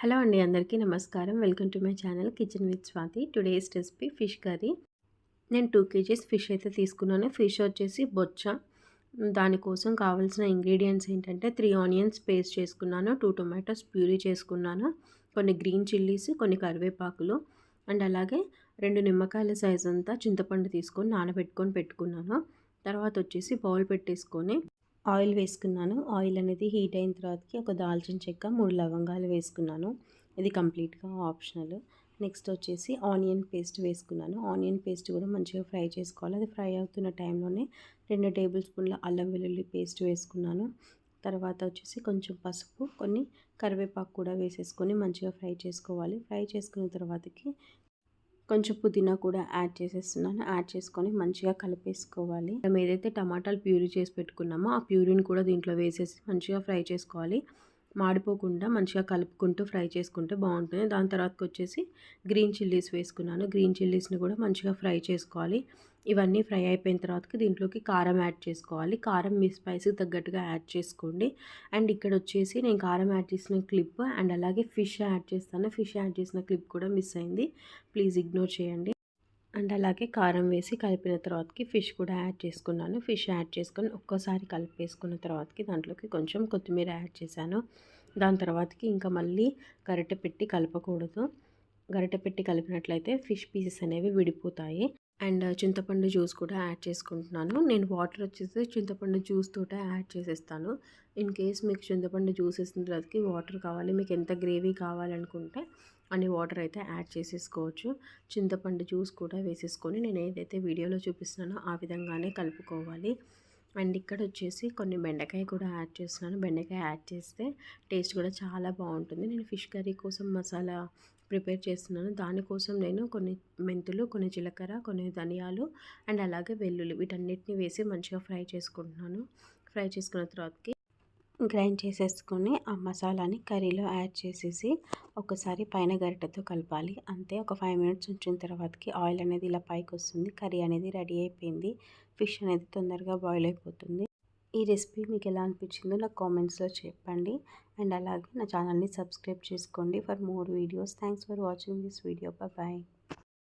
Hello అండి, అందరికీ నమస్కారం. Welcome to my channel kitchen with Swathi. Today's recipe fish curry. నేను 2 కేజీస్ ఫిష్ అయితే తీసుకున్నాను. ఫిష్ వచ్చేసి బొచ్చ. దానికోసం కావాల్సిన ఇంగ్రీడియంట్స్ ఏంటంటే 3 ఆనియన్స్ పేస్ట్ చేసుకున్నాను, 2 టొమాటోస్ ప్యూరీ చేసుకున్నాను, కొన్ని గ్రీన్ చిల్లీస్, కొన్ని కరివేపాకులు అండ్ అలాగే 2 నిమ్మకాయల సైజ్ అంతా చింతపండు తీసుకొని నానబెట్టుకొని పెట్టుకున్నాను. తర్వాత వచ్చేసి బౌల్ పెట్టేసుకొని ఆయిల్ వేసుకున్నాను. ఆయిల్ అనేది హీట్ అయిన తర్వాతకి ఒక దాల్చిన చెక్క, 3 లవంగాలు వేసుకున్నాను. ఇది కంప్లీట్గా ఆప్షనల్. నెక్స్ట్ వచ్చేసి ఆనియన్ పేస్ట్ వేసుకున్నాను. ఆనియన్ పేస్ట్ కూడా మంచిగా ఫ్రై చేసుకోవాలి. అది ఫ్రై అవుతున్న టైంలోనే 2 టేబుల్ స్పూన్ల అల్లం వెల్లుల్లి పేస్ట్ వేసుకున్నాను. తర్వాత వచ్చేసి కొంచెం పసుపు, కొన్ని కరివేపాకు కూడా వేసేసుకొని మంచిగా ఫ్రై చేసుకోవాలి. ఫ్రై చేసుకున్న తర్వాతకి కొంచెం పుదీనా కూడా యాడ్ చేసేస్తున్నాను. యాడ్ చేసుకొని మంచిగా కలిపేసుకోవాలి. మనం ఏదైతే టమాటాలు ప్యూరీ చేసి పెట్టుకున్నామో ఆ ప్యూరీని కూడా దీంట్లో వేసేసి మంచిగా ఫ్రై చేసుకోవాలి. మాడిపోకుండా మంచిగా కలుపుకుంటూ ఫ్రై చేసుకుంటే బాగుంటుంది. దాని తర్వాతకి వచ్చేసి గ్రీన్ చిల్లీస్ వేసుకున్నాను. గ్రీన్ చిల్లీస్ని కూడా మంచిగా ఫ్రై చేసుకోవాలి. ఇవన్నీ ఫ్రై అయిపోయిన తర్వాతకి దీంట్లోకి కారం యాడ్ చేసుకోవాలి. కారం మీ స్పైస్కి తగ్గట్టుగా యాడ్ చేసుకోండి. అండ్ ఇక్కడ వచ్చేసి నేను కారం యాడ్ చేసిన క్లిప్ అండ్ అలాగే ఫిష్ యాడ్ చేస్తాను. ఫిష్ యాడ్ చేసిన క్లిప్ కూడా మిస్ అయింది, ప్లీజ్ ఇగ్నోర్ చేయండి. అండ్ అలాగే కారం వేసి కలిపిన తర్వాతకి ఫిష్ కూడా యాడ్ చేసుకున్నాను. ఫిష్ యాడ్ చేసుకొని ఒక్కసారి కలిపేసుకున్న తర్వాతకి దాంట్లోకి కొంచెం కొత్తిమీర యాడ్ చేశాను. దాని తర్వాతకి ఇంకా మళ్ళీ గరిటె పెట్టి కలపకూడదు. గరిటె పెట్టి కలిపినట్లయితే ఫిష్ పీసెస్ అనేవి విడిపోతాయి. అండ్ చింతపండు జ్యూస్ కూడా యాడ్ చేసుకుంటున్నాను. నేను వాటర్ వచ్చేసి చింతపండు జ్యూస్ తోటే యాడ్ చేసేస్తాను. ఇన్ కేస్ మీకు చింతపండు జ్యూస్ వేసిన తర్వాతకి వాటర్ కావాలి, మీకు ఎంత గ్రేవీ కావాలనుకుంటే అన్ని వాటర్ అయితే యాడ్ చేసేసుకోవచ్చు. చింతపండు జ్యూస్ కూడా వేసేసుకొని నేను ఏదైతే వీడియోలో చూపిస్తున్నానో ఆ విధంగానే కలుపుకోవాలి. అండ్ ఇక్కడ వచ్చేసి కొన్ని బెండకాయ కూడా యాడ్ చేస్తున్నాను. బెండకాయ యాడ్ చేస్తే టేస్ట్ కూడా చాలా బాగుంటుంది. నేను ఫిష్ కర్రీ కోసం మసాలా ప్రిపేర్ చేస్తున్నాను. దానికోసం నేను కొన్ని మెంతులు, కొన్ని జీలకర్ర, కొన్ని ధనియాలు అండ్ అలాగే వెల్లుల్లి వీటన్నిటిని వేసి మంచిగా ఫ్రై చేసుకుంటున్నాను. ఫ్రై చేసుకున్న తర్వాతకి గ్రైండ్ చేసేసుకొని ఆ మసాలాని కర్రీలో యాడ్ చేసేసి ఒకసారి పైన గరిటెతో కలపాలి. అంతే. ఒక 5 మినిట్స్ ఉంచిన తర్వాతకి ఆయిల్ అనేది ఇలా పైకి వస్తుంది. కర్రీ అనేది రెడీ అయిపోయింది. ఫిష్ అనేది తొందరగా బాయిల్ అయిపోతుంది. ఈ రెసిపీ మీకు ఎలా అనిపించిందో నాకు కామెంట్స్లో చెప్పండి. అండ్ అలాగే నా ఛానల్ని సబ్స్క్రైబ్ చేసుకోండి for more videos. Thanks for watching this video. Bye.